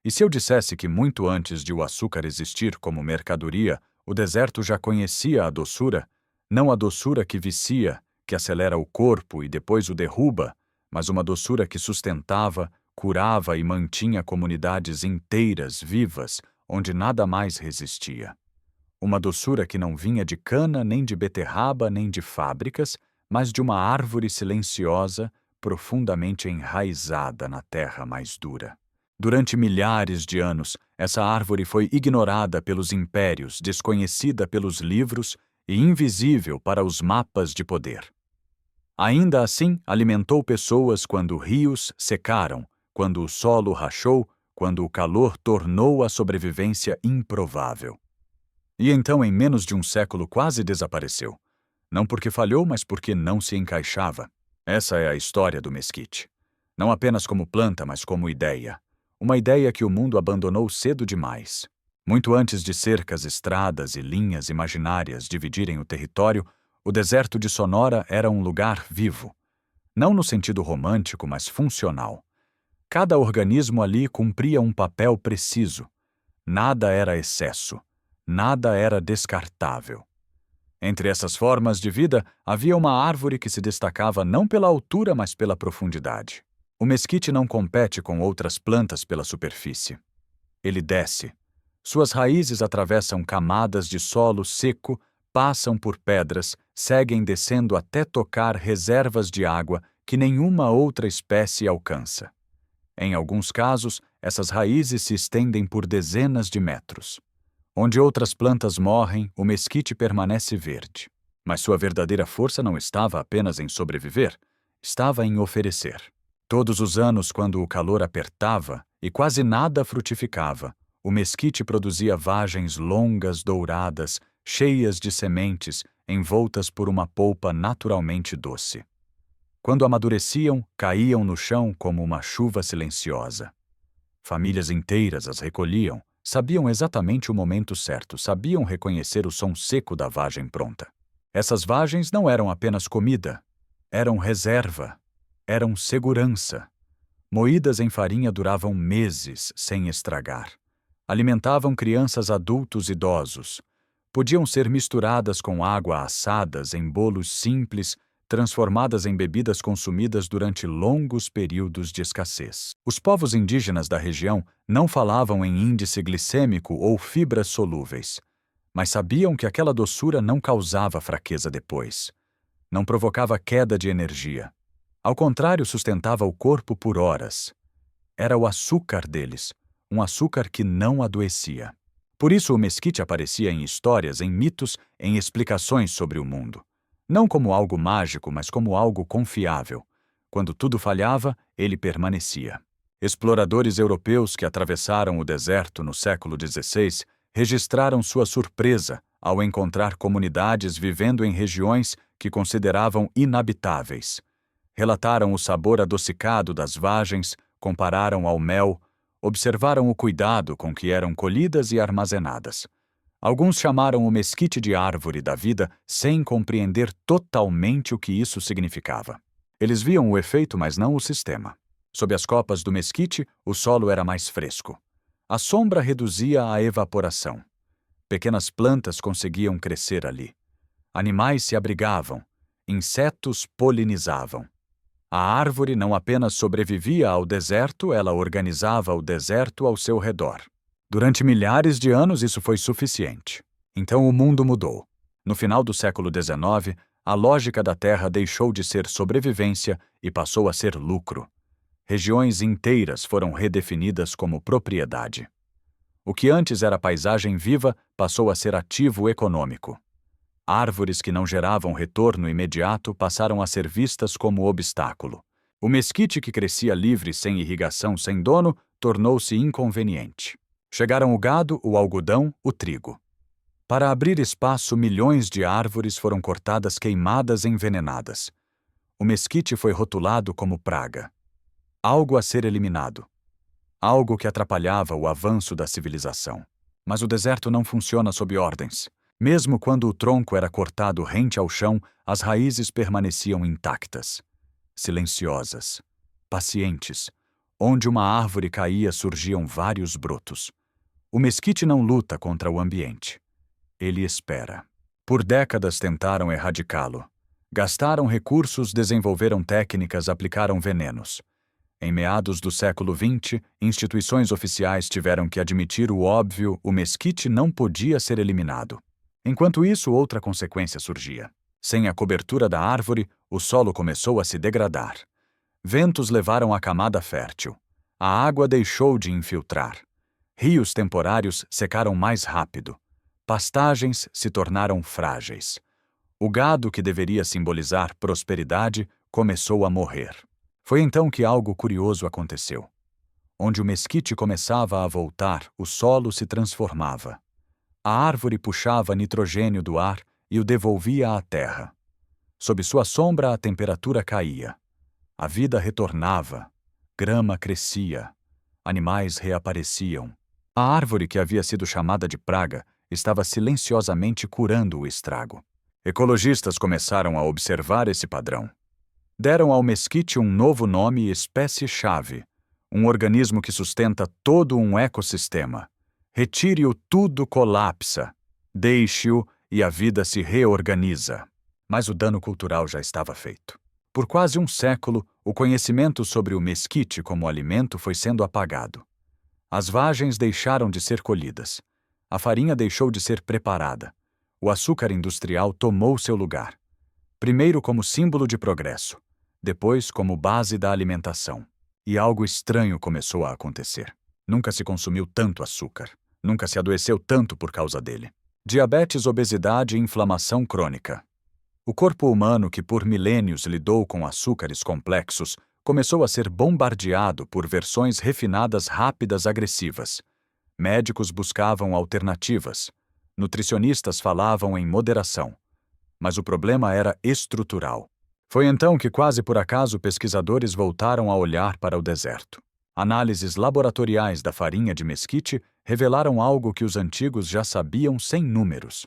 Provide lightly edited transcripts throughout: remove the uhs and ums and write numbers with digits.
E se eu dissesse que muito antes de o açúcar existir como mercadoria, o deserto já conhecia a doçura, não a doçura que vicia, que acelera o corpo e depois o derruba, mas uma doçura que sustentava, curava e mantinha comunidades inteiras vivas, onde nada mais resistia. Uma doçura que não vinha de cana, nem de beterraba, nem de fábricas, mas de uma árvore silenciosa, profundamente enraizada na terra mais dura. Durante milhares de anos, essa árvore foi ignorada pelos impérios, desconhecida pelos livros e invisível para os mapas de poder. Ainda assim, alimentou pessoas quando rios secaram, quando o solo rachou, quando o calor tornou a sobrevivência improvável. E então, em menos de um século, quase desapareceu. Não porque falhou, mas porque não se encaixava. Essa é a história do mesquite. Não apenas como planta, mas como ideia. Uma ideia que o mundo abandonou cedo demais. Muito antes de cercas, estradas e linhas imaginárias dividirem o território, o deserto de Sonora era um lugar vivo. Não no sentido romântico, mas funcional. Cada organismo ali cumpria um papel preciso. Nada era excesso. Nada era descartável. Entre essas formas de vida, havia uma árvore que se destacava não pela altura, mas pela profundidade. O mesquite não compete com outras plantas pela superfície. Ele desce. Suas raízes atravessam camadas de solo seco, passam por pedras, seguem descendo até tocar reservas de água que nenhuma outra espécie alcança. Em alguns casos, essas raízes se estendem por dezenas de metros. Onde outras plantas morrem, o mesquite permanece verde. Mas sua verdadeira força não estava apenas em sobreviver, estava em oferecer. Todos os anos, quando o calor apertava e quase nada frutificava, o mesquite produzia vagens longas, douradas, cheias de sementes, envoltas por uma polpa naturalmente doce. Quando amadureciam, caíam no chão como uma chuva silenciosa. Famílias inteiras as recolhiam, sabiam exatamente o momento certo, sabiam reconhecer o som seco da vagem pronta. Essas vagens não eram apenas comida, eram reserva, eram segurança. Moídas em farinha duravam meses sem estragar. Alimentavam crianças, adultos, idosos. Podiam ser misturadas com água assadas em bolos simples, transformadas em bebidas consumidas durante longos períodos de escassez. Os povos indígenas da região não falavam em índice glicêmico ou fibras solúveis, mas sabiam que aquela doçura não causava fraqueza depois. Não provocava queda de energia. Ao contrário, sustentava o corpo por horas. Era o açúcar deles, um açúcar que não adoecia. Por isso o mesquite aparecia em histórias, em mitos, em explicações sobre o mundo. Não como algo mágico, mas como algo confiável. Quando tudo falhava, ele permanecia. Exploradores europeus que atravessaram o deserto no século XVI registraram sua surpresa ao encontrar comunidades vivendo em regiões que consideravam inabitáveis. Relataram o sabor adocicado das vagens, compararam ao mel, observaram o cuidado com que eram colhidas e armazenadas. Alguns chamaram o mesquite de árvore da vida sem compreender totalmente o que isso significava. Eles viam o efeito, mas não o sistema. Sob as copas do mesquite, o solo era mais fresco. A sombra reduzia a evaporação. Pequenas plantas conseguiam crescer ali. Animais se abrigavam. Insetos polinizavam. A árvore não apenas sobrevivia ao deserto, ela organizava o deserto ao seu redor. Durante milhares de anos isso foi suficiente. Então o mundo mudou. No final do século XIX, a lógica da Terra deixou de ser sobrevivência e passou a ser lucro. Regiões inteiras foram redefinidas como propriedade. O que antes era paisagem viva passou a ser ativo econômico. Árvores que não geravam retorno imediato passaram a ser vistas como obstáculo. O mesquite que crescia livre, sem irrigação, sem dono, tornou-se inconveniente. Chegaram o gado, o algodão, o trigo. Para abrir espaço, milhões de árvores foram cortadas, queimadas, envenenadas. O mesquite foi rotulado como praga. Algo a ser eliminado. Algo que atrapalhava o avanço da civilização. Mas o deserto não funciona sob ordens. Mesmo quando o tronco era cortado rente ao chão, as raízes permaneciam intactas. Silenciosas. Pacientes. Onde uma árvore caía surgiam vários brotos. O mesquite não luta contra o ambiente. Ele espera. Por décadas tentaram erradicá-lo. Gastaram recursos, desenvolveram técnicas, aplicaram venenos. Em meados do século XX, instituições oficiais tiveram que admitir o óbvio: o mesquite não podia ser eliminado. Enquanto isso, outra consequência surgia. Sem a cobertura da árvore, o solo começou a se degradar. Ventos levaram a camada fértil. A água deixou de infiltrar. Rios temporários secaram mais rápido. Pastagens se tornaram frágeis. O gado, que deveria simbolizar prosperidade, começou a morrer. Foi então que algo curioso aconteceu. Onde o mesquite começava a voltar, o solo se transformava. A árvore puxava nitrogênio do ar e o devolvia à terra. Sob sua sombra, a temperatura caía. A vida retornava. Grama crescia. Animais reapareciam. A árvore, que havia sido chamada de praga, estava silenciosamente curando o estrago. Ecologistas começaram a observar esse padrão. Deram ao mesquite um novo nome: espécie-chave, um organismo que sustenta todo um ecossistema. Retire-o, tudo colapsa. Deixe-o e a vida se reorganiza. Mas o dano cultural já estava feito. Por quase um século, o conhecimento sobre o mesquite como alimento foi sendo apagado. As vagens deixaram de ser colhidas. A farinha deixou de ser preparada. O açúcar industrial tomou seu lugar. Primeiro como símbolo de progresso, depois como base da alimentação. E algo estranho começou a acontecer. Nunca se consumiu tanto açúcar. Nunca se adoeceu tanto por causa dele. Diabetes, obesidade e inflamação crônica. O corpo humano, que por milênios lidou com açúcares complexos, começou a ser bombardeado por versões refinadas, rápidas, agressivas. Médicos buscavam alternativas. Nutricionistas falavam em moderação. Mas o problema era estrutural. Foi então que, quase por acaso, pesquisadores voltaram a olhar para o deserto. Análises laboratoriais da farinha de mesquite revelaram algo que os antigos já sabiam sem números.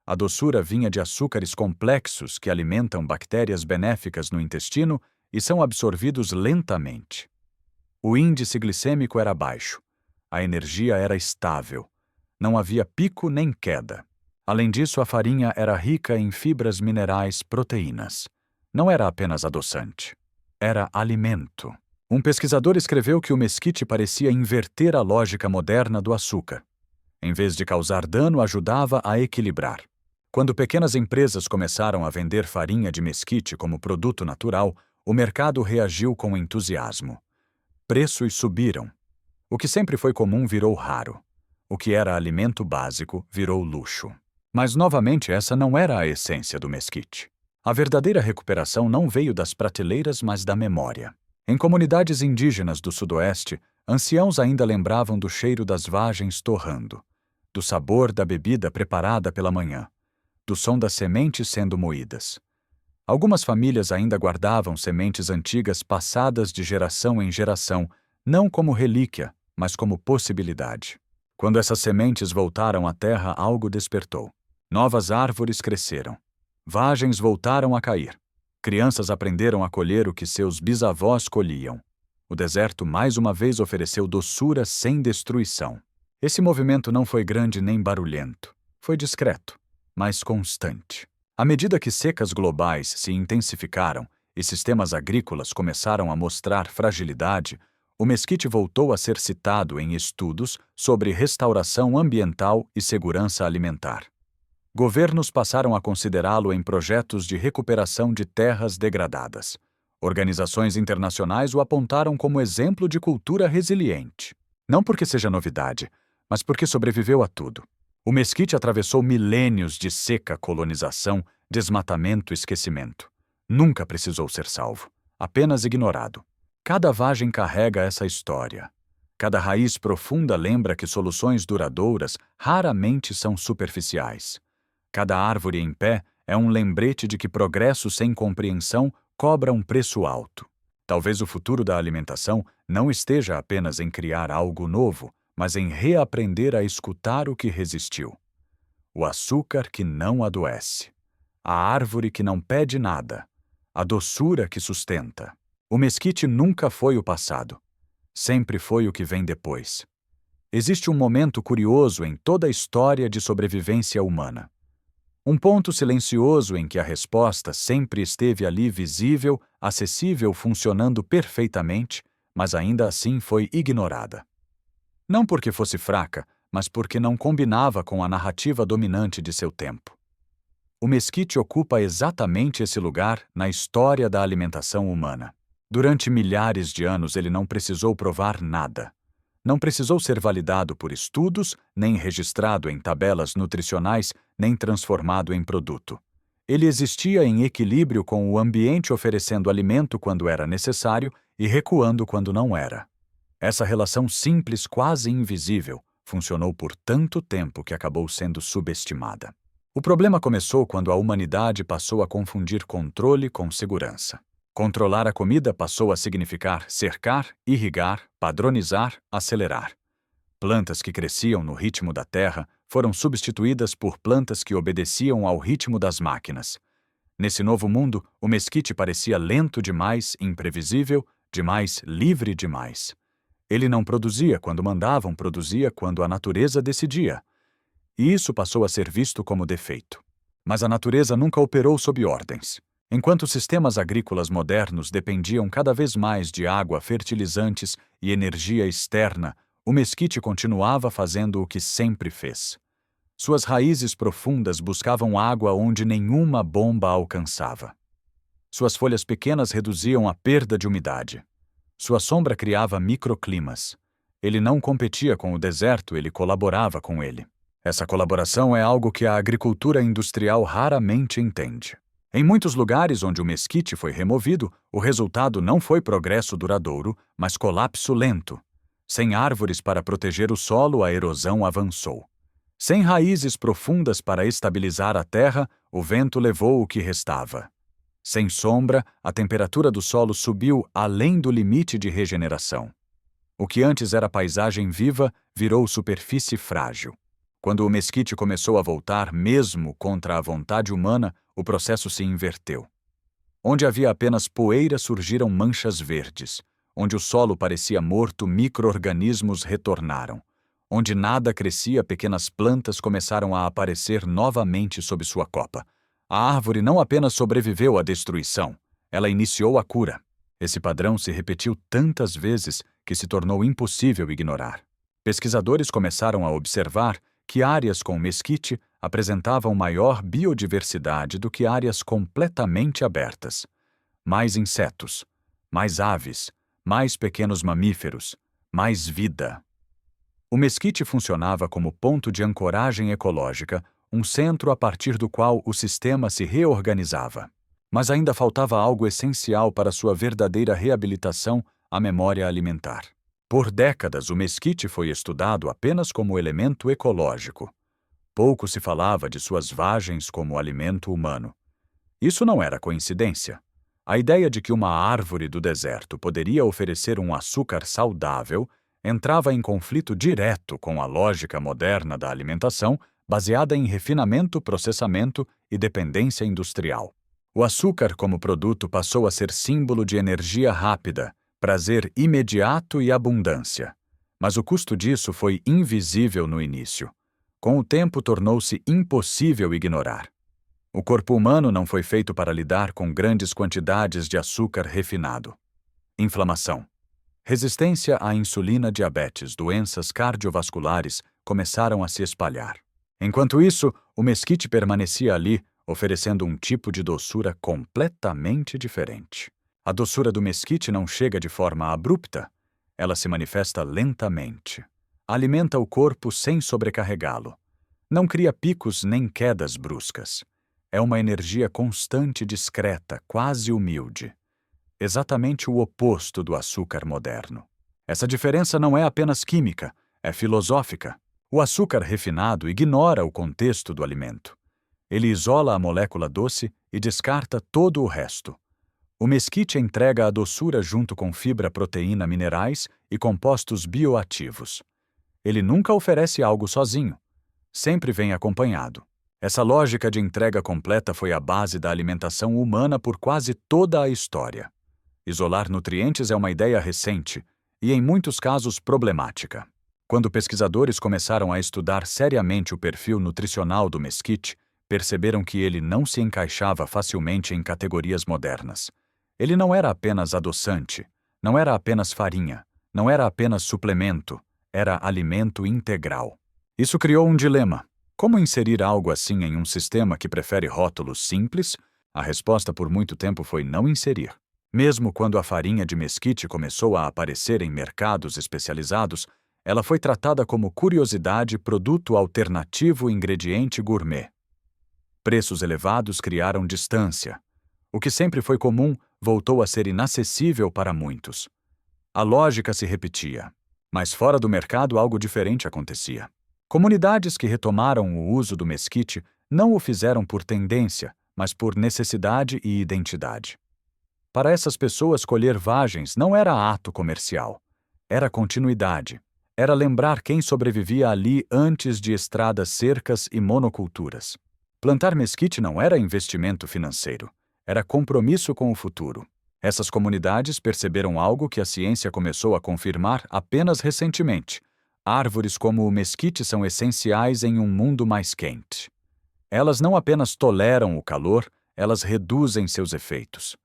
A doçura vinha de açúcares complexos que alimentam bactérias benéficas no intestino e são absorvidos lentamente. O índice glicêmico era baixo. A energia era estável. Não havia pico nem queda. Além disso, a farinha era rica em fibras minerais, proteínas. Não era apenas adoçante. Era alimento. Um pesquisador escreveu que o mesquite parecia inverter a lógica moderna do açúcar. Em vez de causar dano, ajudava a equilibrar. Quando pequenas empresas começaram a vender farinha de mesquite como produto natural, o mercado reagiu com entusiasmo. Preços subiram. O que sempre foi comum virou raro. O que era alimento básico virou luxo. Mas, novamente, essa não era a essência do mesquite. A verdadeira recuperação não veio das prateleiras, mas da memória. Em comunidades indígenas do Sudoeste, anciãos ainda lembravam do cheiro das vagens torrando, do sabor da bebida preparada pela manhã, do som das sementes sendo moídas. Algumas famílias ainda guardavam sementes antigas passadas de geração em geração, não como relíquia, mas como possibilidade. Quando essas sementes voltaram à terra, algo despertou. Novas árvores cresceram. Vagens voltaram a cair. Crianças aprenderam a colher o que seus bisavós colhiam. O deserto mais uma vez ofereceu doçura sem destruição. Esse movimento não foi grande nem barulhento. Foi discreto, mas constante. À medida que secas globais se intensificaram e sistemas agrícolas começaram a mostrar fragilidade, o mesquite voltou a ser citado em estudos sobre restauração ambiental e segurança alimentar. Governos passaram a considerá-lo em projetos de recuperação de terras degradadas. Organizações internacionais o apontaram como exemplo de cultura resiliente. Não porque seja novidade, mas porque sobreviveu a tudo. O mesquite atravessou milênios de seca, colonização, desmatamento e esquecimento. Nunca precisou ser salvo, apenas ignorado. Cada vagem carrega essa história. Cada raiz profunda lembra que soluções duradouras raramente são superficiais. Cada árvore em pé é um lembrete de que progresso sem compreensão cobra um preço alto. Talvez o futuro da alimentação não esteja apenas em criar algo novo, mas em reaprender a escutar o que resistiu. O açúcar que não adoece. A árvore que não pede nada. A doçura que sustenta. O mesquite nunca foi o passado. sempre foi o que vem depois. Existe um momento curioso em toda a história de sobrevivência humana. Um ponto silencioso em que a resposta sempre esteve ali visível, acessível, funcionando perfeitamente, mas ainda assim foi ignorada. Não porque fosse fraca, mas porque não combinava com a narrativa dominante de seu tempo. O mesquite ocupa exatamente esse lugar na história da alimentação humana. Durante milhares de anos ele não precisou provar nada. Não precisou ser validado por estudos, nem registrado em tabelas nutricionais, nem transformado em produto. Ele existia em equilíbrio com o ambiente, oferecendo alimento quando era necessário e recuando quando não era. Essa relação simples, quase invisível, funcionou por tanto tempo que acabou sendo subestimada. O problema começou quando a humanidade passou a confundir controle com segurança. Controlar a comida passou a significar cercar, irrigar, padronizar, acelerar. Plantas que cresciam no ritmo da terra foram substituídas por plantas que obedeciam ao ritmo das máquinas. Nesse novo mundo, o mesquite parecia lento demais, imprevisível, demais, livre demais. Ele não produzia quando mandavam, produzia quando a natureza decidia. E isso passou a ser visto como defeito. Mas a natureza nunca operou sob ordens. Enquanto sistemas agrícolas modernos dependiam cada vez mais de água, fertilizantes e energia externa, o mesquite continuava fazendo o que sempre fez. Suas raízes profundas buscavam água onde nenhuma bomba alcançava. Suas folhas pequenas reduziam a perda de umidade. Sua sombra criava microclimas. Ele não competia com o deserto, ele colaborava com ele. Essa colaboração é algo que a agricultura industrial raramente entende. Em muitos lugares onde o mesquite foi removido, o resultado não foi progresso duradouro, mas colapso lento. Sem árvores para proteger o solo, a erosão avançou. Sem raízes profundas para estabilizar a terra, o vento levou o que restava. Sem sombra, a temperatura do solo subiu além do limite de regeneração. O que antes era paisagem viva virou superfície frágil. Quando o mesquite começou a voltar, mesmo contra a vontade humana, o processo se inverteu. Onde havia apenas poeira, surgiram manchas verdes. Onde o solo parecia morto, micro-organismos retornaram. Onde nada crescia, pequenas plantas começaram a aparecer novamente sob sua copa. A árvore não apenas sobreviveu à destruição, ela iniciou a cura. Esse padrão se repetiu tantas vezes que se tornou impossível ignorar. Pesquisadores começaram a observar que áreas com mesquite apresentavam maior biodiversidade do que áreas completamente abertas. Mais insetos, mais aves, mais pequenos mamíferos, mais vida. O mesquite funcionava como ponto de ancoragem ecológica, um centro a partir do qual o sistema se reorganizava. Mas ainda faltava algo essencial para sua verdadeira reabilitação, a memória alimentar. Por décadas, o mesquite foi estudado apenas como elemento ecológico. Pouco se falava de suas vagens como alimento humano. Isso não era coincidência. A ideia de que uma árvore do deserto poderia oferecer um açúcar saudável entrava em conflito direto com a lógica moderna da alimentação, baseada em refinamento, processamento e dependência industrial. O açúcar como produto passou a ser símbolo de energia rápida, prazer imediato e abundância. Mas o custo disso foi invisível no início. Com o tempo, tornou-se impossível ignorar. O corpo humano não foi feito para lidar com grandes quantidades de açúcar refinado. Inflamação. Resistência à insulina, diabetes, doenças cardiovasculares começaram a se espalhar. Enquanto isso, o mesquite permanecia ali, oferecendo um tipo de doçura completamente diferente. A doçura do mesquite não chega de forma abrupta, ela se manifesta lentamente. Alimenta o corpo sem sobrecarregá-lo. Não cria picos nem quedas bruscas. É uma energia constante e discreta, quase humilde. Exatamente o oposto do açúcar moderno. Essa diferença não é apenas química, é filosófica. O açúcar refinado ignora o contexto do alimento. Ele isola a molécula doce e descarta todo o resto. O mesquite entrega a doçura junto com fibra, proteína, minerais e compostos bioativos. Ele nunca oferece algo sozinho. Sempre vem acompanhado. Essa lógica de entrega completa foi a base da alimentação humana por quase toda a história. Isolar nutrientes é uma ideia recente, e em muitos casos problemática. Quando pesquisadores começaram a estudar seriamente o perfil nutricional do mesquite, perceberam que ele não se encaixava facilmente em categorias modernas. Ele não era apenas adoçante, não era apenas farinha, não era apenas suplemento, era alimento integral. Isso criou um dilema. Como inserir algo assim em um sistema que prefere rótulos simples? A resposta por muito tempo foi não inserir. Mesmo quando a farinha de mesquite começou a aparecer em mercados especializados, ela foi tratada como curiosidade, produto alternativo, ingrediente gourmet. Preços elevados criaram distância. O que sempre foi comum voltou a ser inacessível para muitos. A lógica se repetia, mas fora do mercado algo diferente acontecia. Comunidades que retomaram o uso do mesquite não o fizeram por tendência, mas por necessidade e identidade. Para essas pessoas, colher vagens não era ato comercial. Era continuidade. Era lembrar quem sobrevivia ali antes de estradas, cercas e monoculturas. Plantar mesquite não era investimento financeiro. Era compromisso com o futuro. Essas comunidades perceberam algo que a ciência começou a confirmar apenas recentemente. Árvores como o mesquite são essenciais em um mundo mais quente. Elas não apenas toleram o calor, elas reduzem seus efeitos.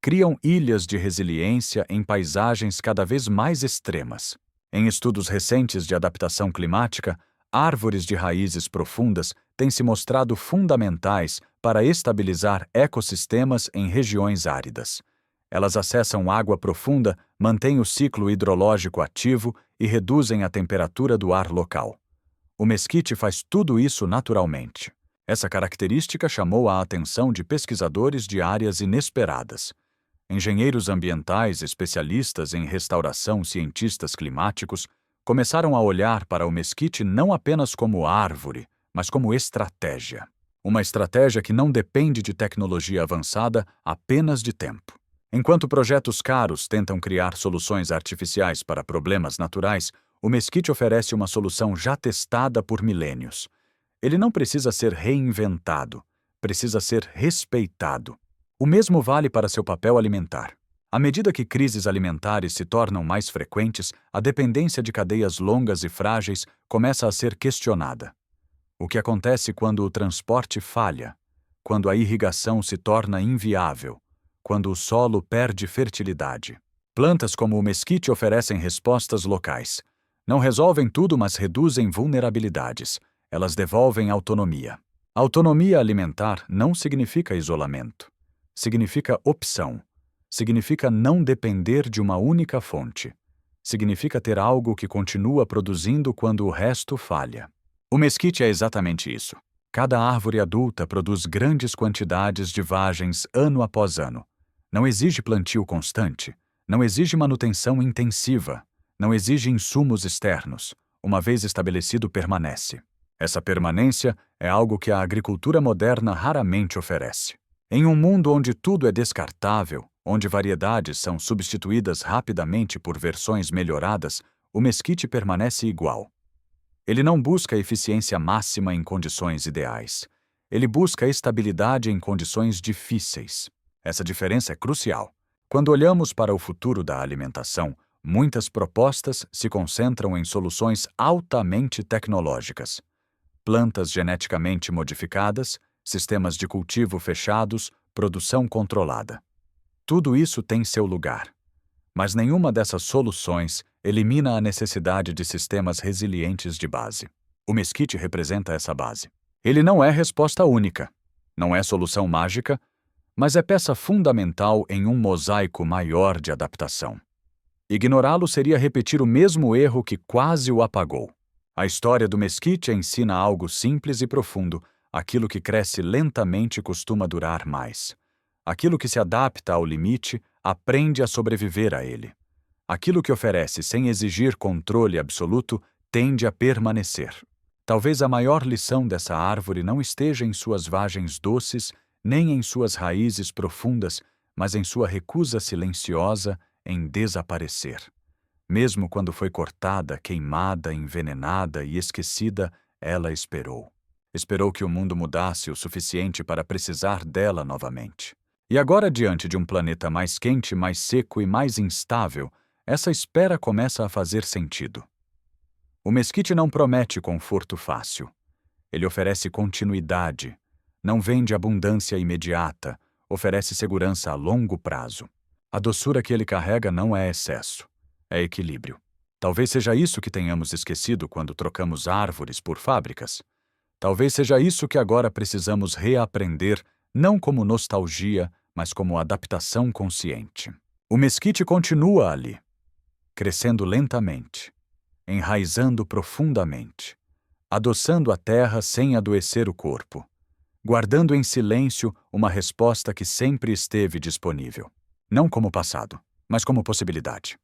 Criam ilhas de resiliência em paisagens cada vez mais extremas. Em estudos recentes de adaptação climática, árvores de raízes profundas têm se mostrado fundamentais para estabilizar ecossistemas em regiões áridas. Elas acessam água profunda, mantêm o ciclo hidrológico ativo e reduzem a temperatura do ar local. O mesquite faz tudo isso naturalmente. Essa característica chamou a atenção de pesquisadores de áreas inesperadas. Engenheiros ambientais, especialistas em restauração, cientistas climáticos, começaram a olhar para o mesquite não apenas como árvore, mas como estratégia. Uma estratégia que não depende de tecnologia avançada, apenas de tempo. Enquanto projetos caros tentam criar soluções artificiais para problemas naturais, o mesquite oferece uma solução já testada por milênios. Ele não precisa ser reinventado, precisa ser respeitado. O mesmo vale para seu papel alimentar. À medida que crises alimentares se tornam mais frequentes, a dependência de cadeias longas e frágeis começa a ser questionada. O que acontece quando o transporte falha? Quando a irrigação se torna inviável? Quando o solo perde fertilidade? Plantas como o mesquite oferecem respostas locais. Não resolvem tudo, mas reduzem vulnerabilidades. Elas devolvem autonomia. Autonomia alimentar não significa isolamento. Significa opção. Significa não depender de uma única fonte. Significa ter algo que continua produzindo quando o resto falha. O mesquite é exatamente isso. Cada árvore adulta produz grandes quantidades de vagens ano após ano. Não exige plantio constante, não exige manutenção intensiva, não exige insumos externos. Uma vez estabelecido, permanece. Essa permanência é algo que a agricultura moderna raramente oferece. Em um mundo onde tudo é descartável, onde variedades são substituídas rapidamente por versões melhoradas, o mesquite permanece igual. Ele não busca eficiência máxima em condições ideais. Ele busca estabilidade em condições difíceis. Essa diferença é crucial. Quando olhamos para o futuro da alimentação, muitas propostas se concentram em soluções altamente tecnológicas. Plantas geneticamente modificadas, sistemas de cultivo fechados, produção controlada. Tudo isso tem seu lugar. Mas nenhuma dessas soluções elimina a necessidade de sistemas resilientes de base. O mesquite representa essa base. Ele não é resposta única, não é solução mágica, mas é peça fundamental em um mosaico maior de adaptação. Ignorá-lo seria repetir o mesmo erro que quase o apagou. A história do mesquite ensina algo simples e profundo. Aquilo que cresce lentamente costuma durar mais. Aquilo que se adapta ao limite aprende a sobreviver a ele. Aquilo que oferece sem exigir controle absoluto tende a permanecer. Talvez a maior lição dessa árvore não esteja em suas vagens doces, nem em suas raízes profundas, mas em sua recusa silenciosa em desaparecer. Mesmo quando foi cortada, queimada, envenenada e esquecida, ela esperou. Esperou que o mundo mudasse o suficiente para precisar dela novamente. E agora, diante de um planeta mais quente, mais seco e mais instável, essa espera começa a fazer sentido. O Mesquite não promete conforto fácil. Ele oferece continuidade, não vende abundância imediata, oferece segurança a longo prazo. A doçura que ele carrega não é excesso, é equilíbrio. Talvez seja isso que tenhamos esquecido quando trocamos árvores por fábricas. Talvez seja isso que agora precisamos reaprender, não como nostalgia, mas como adaptação consciente. O Mesquite continua ali, crescendo lentamente, enraizando profundamente, adoçando a terra sem adoecer o corpo, guardando em silêncio uma resposta que sempre esteve disponível. Não como passado, mas como possibilidade.